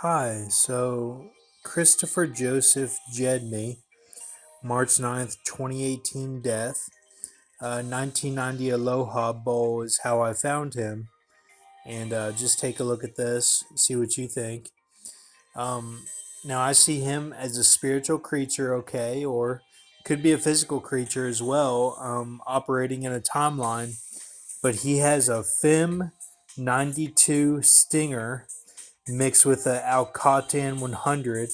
Hi, so Christopher Joseph Gedney, March 9th, 2018 death. 1990 Aloha Bowl is how I found him. And just take a look at this, see what you think. Um, Now, I see him as a spiritual creature, okay, or could be a physical creature as well, operating in a timeline. But he has a FIM 92 Stinger mixed with a Alcatan 100,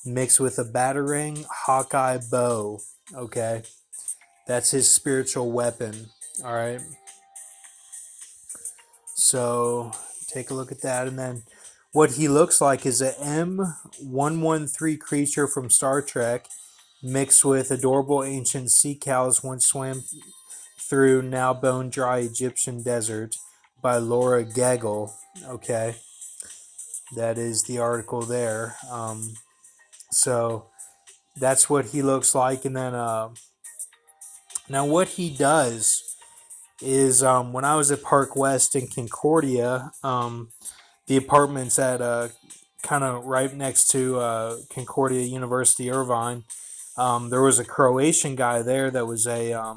mixed with a Batarang Hawkeye bow. Okay, that's his spiritual weapon. All right, so take a look at that, and then what he looks like is a M113 creature from Star Trek, mixed with adorable ancient sea cows once swam through now bone dry Egyptian desert by Laura Gagel. Okay, that is the article there. So that's what he looks like. And then now what he does is when I was at Park West in Concordia, the apartments at kind of right next to Concordia University Irvine, there was a Croatian guy there that was a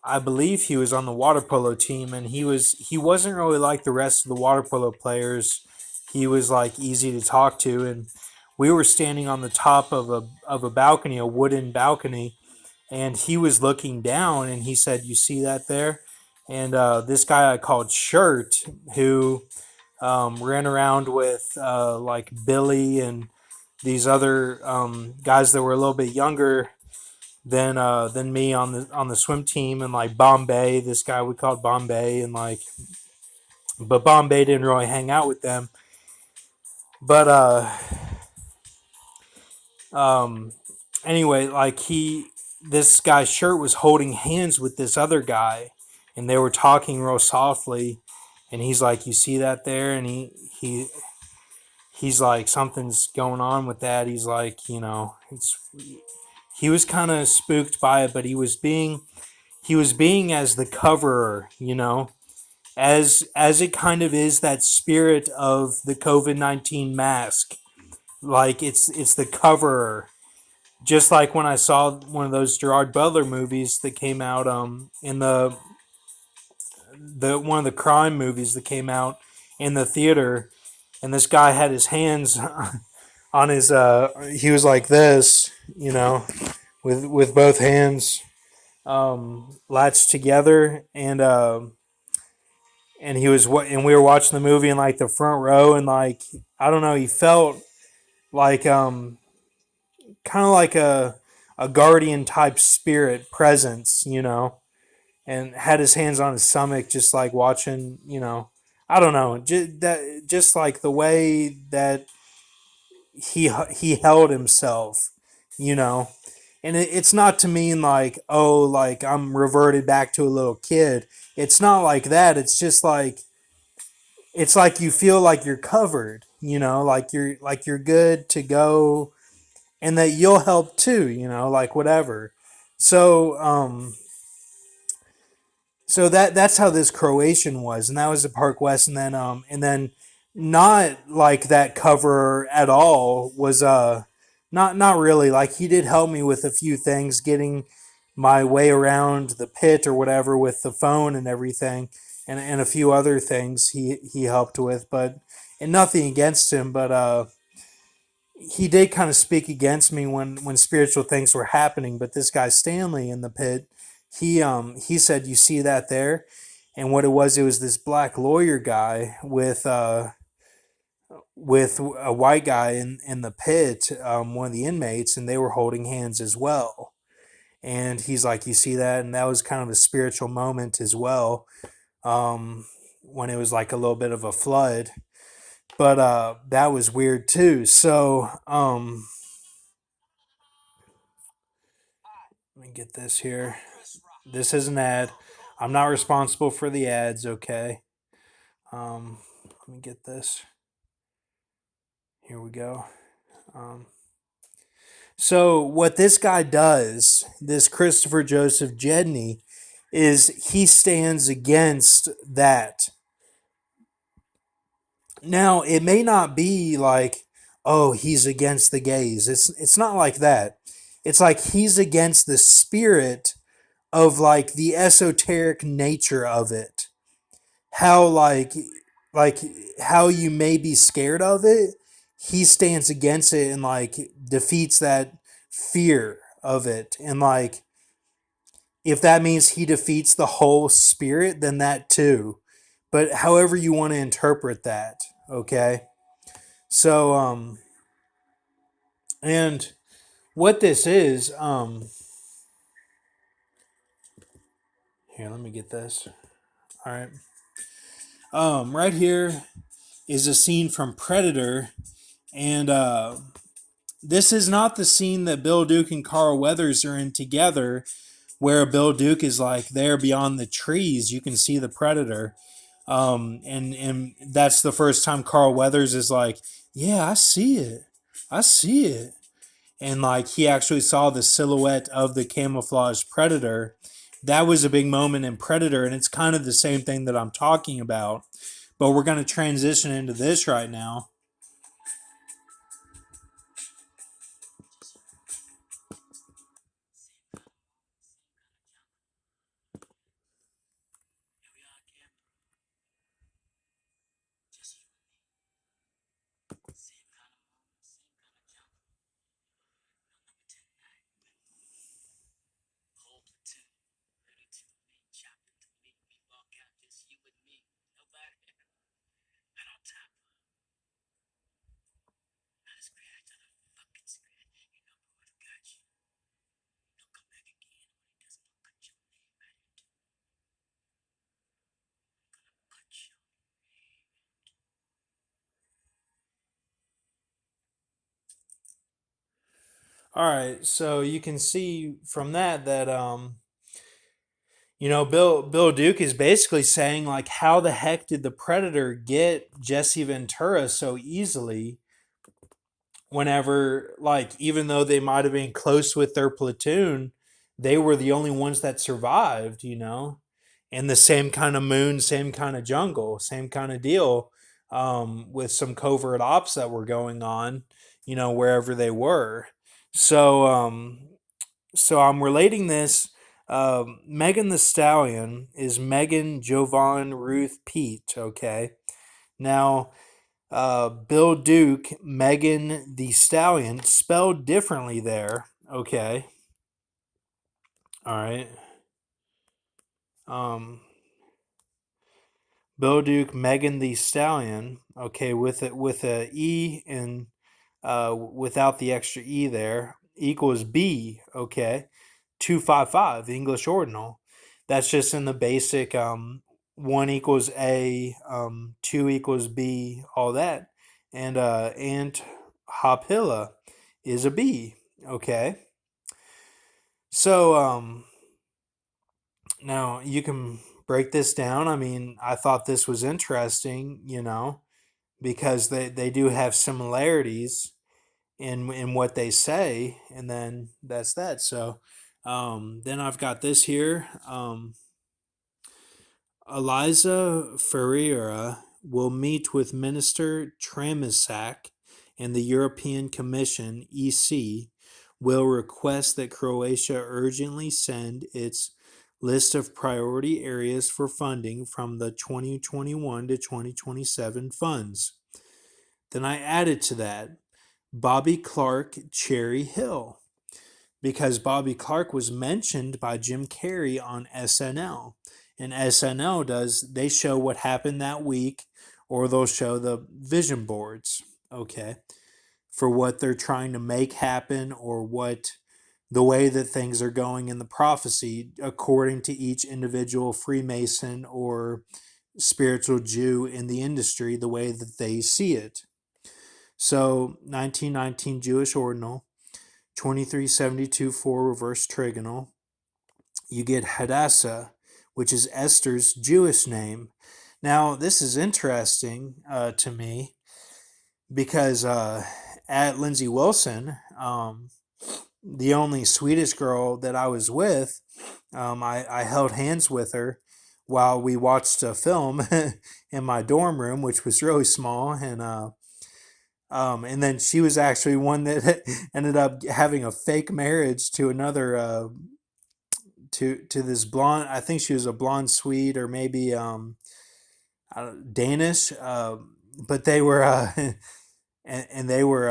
I believe he was on the water polo team, and he wasn't really like the rest of the water polo players. He was like easy to talk to, and we were standing on the top of a balcony, a wooden balcony, and he was looking down, and he said, "You see that there?" And this guy I called Shirt, who ran around with like Billy and these other guys that were a little bit younger than me on the swim team, and like Bombay, this guy we called Bombay, and like, but Bombay didn't really hang out with them. But um, anyway, like this guy's Shirt was holding hands with this other guy, and they were talking real softly, and he's like, "You see that there?" And he's like, "Something's going on with that." He's like, it's he was kind of spooked by it, but he was being as the coverer, as it kind of is that spirit of the COVID-19 mask. Like it's the coverer. Just like when I saw one of those Gerard Butler movies that came out in the one of the crime movies that came out in the theater, and this guy had his hands on his he was like this, with both hands latched together, and and we were watching the movie in like the front row, and like, I don't know, he felt like kind of like a guardian type spirit presence, and had his hands on his stomach, just like watching, I don't know, just like the way that he held himself, you know. And it's not to mean like, oh, like I'm reverted back to a little kid. It's not like that. It's like you feel like you're covered, like you're good to go, and that you'll help too, like whatever. So that's how this Croatian was, and that was at Park West, and then not like that cover at all was not really, like, he did help me with a few things, getting my way around the pit or whatever with the phone and everything, and a few other things he helped with, but, and nothing against him, but he did kind of speak against me when spiritual things were happening. But this guy Stanley in the pit, he said, "You see that there?" And what it was this black lawyer guy with a white guy in the pit, one of the inmates, and they were holding hands as well. And he's like, "You see that?" And that was kind of a spiritual moment as well, when it was like a little bit of a flood. But that was weird too. So let me get this here. This is an ad. I'm not responsible for the ads, okay? Let me get this. Here we go. Um, so, what this guy does, this Christopher Joseph Gedney, is he stands against that. Now, it may not be like, oh, he's against the gays. It's not like that. It's like he's against the spirit of like the esoteric nature of it. How like how you may be scared of it, he stands against it and like defeats that fear of it. And like if that means he defeats the whole spirit, then that too. But however you want to interpret that, okay? So and what this is, here, let me get this. All right. Right here is a scene from Predator, and this is not the scene that Bill Duke and Carl Weathers are in together, where Bill Duke is like there beyond the trees. You can see the Predator, and that's the first time Carl Weathers is like, "Yeah, I see it, I see it," and like he actually saw the silhouette of the camouflage Predator. That was a big moment in Predator, and it's kind of the same thing that I'm talking about. But we're going to transition into this right now. All right, so you can see from that that Bill Duke is basically saying like, how the heck did the Predator get Jesse Ventura so easily? Whenever like even though they might have been close with their platoon, they were the only ones that survived. In the same kind of moon, same kind of jungle, same kind of deal, with some covert ops that were going on, wherever they were. So so I'm relating this. Megan the Stallion is Megan Jovan Ruth Pete. Okay, now Bill Duke, Megan the Stallion, spelled differently there. Okay, all right. Um, Bill Duke, Megan the Stallion. Okay, with a E and without the extra E there equals B. Okay, 255 English ordinal. That's just in the basic. One equals A, two equals B, all that, and Ant Hopilla is a B. Okay, so now you can break this down. I mean, I thought this was interesting, because they do have similarities in what they say, and then that's that. So then I've got this here. Eliza Ferreira will meet with Minister Tramisak, and the European Commission (EC) will request that Croatia urgently send its list of priority areas for funding from the 2021 to 2027 funds. Then I added to that Bobby Clark Cherry Hill, because Bobby Clark was mentioned by Jim Carrey on SNL. And SNL they show what happened that week, or they'll show the vision boards, okay, for what they're trying to make happen, or what the way that things are going in the prophecy according to each individual Freemason or spiritual Jew in the industry, the way that they see it. So 1919 Jewish ordinal, 2372 4 reverse trigonal. You get Hadassah, which is Esther's Jewish name. Now, this is interesting to me because at Lindsay Wilson, the only Swedish girl that I was with, I held hands with her while we watched a film in my dorm room, which was really small, and then she was actually one that ended up having a fake marriage to another to this blonde. I think she was a blonde Swede or maybe Danish, but they were and they were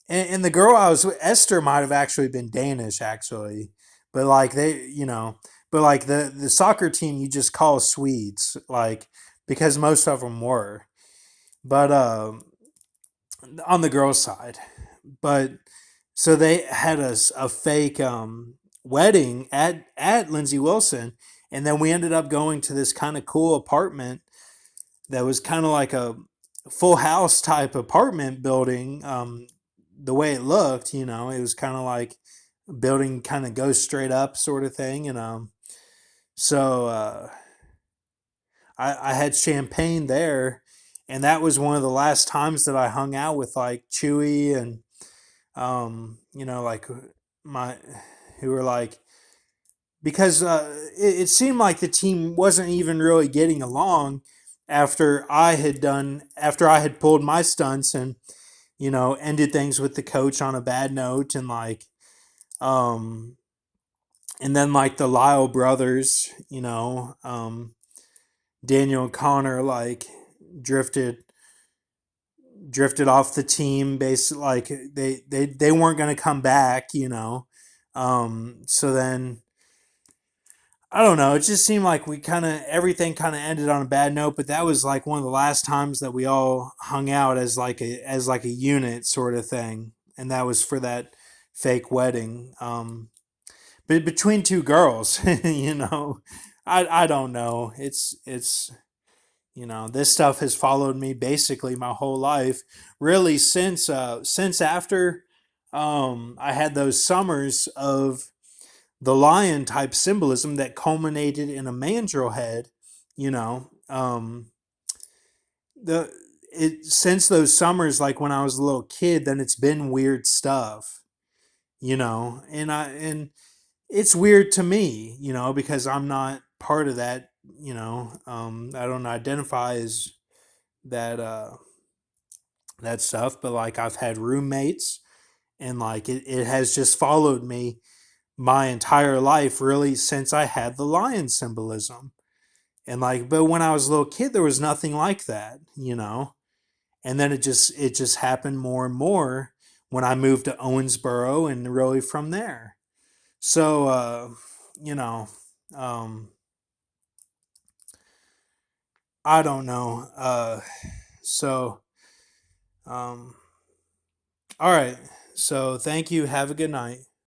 and the girl I was with, Esther, might have actually been Danish actually, but like they, but like the soccer team you just call Swedes, like because most of them were, but on the girls' side, but so they had a fake wedding at Lindsay Wilson, and then we ended up going to this kind of cool apartment that was kind of like a full house type apartment building. The way it looked, it was kind of like a building kind of goes straight up sort of thing, and so I had champagne there, and that was one of the last times that I hung out with like Chewy and like my who were like because it seemed like the team wasn't even really getting along after I had pulled my stunts and ended things with the coach on a bad note and um and then like the Lyle brothers, Daniel and Connor like drifted drifted off the team basically like they weren't going to come back, so then I don't know. It just seemed like we kind of everything kind of ended on a bad note, but that was like one of the last times that we all hung out as like a unit sort of thing, and that was for that fake wedding. But between two girls, I don't know. It's this stuff has followed me basically my whole life, really since after I had those summers of the lion type symbolism that culminated in a mandrill head, you know, the it since those summers, like when I was a little kid, then it's been weird stuff, and it's weird to me, because I'm not part of that, I don't identify as that that stuff, but like I've had roommates and like it has just followed me my entire life really since I had the lion symbolism. And like but when I was a little kid there was nothing like that, And then it just happened more and more when I moved to Owensboro and really from there. So you know, um I don't know. So um all right. So thank you. Have a good night.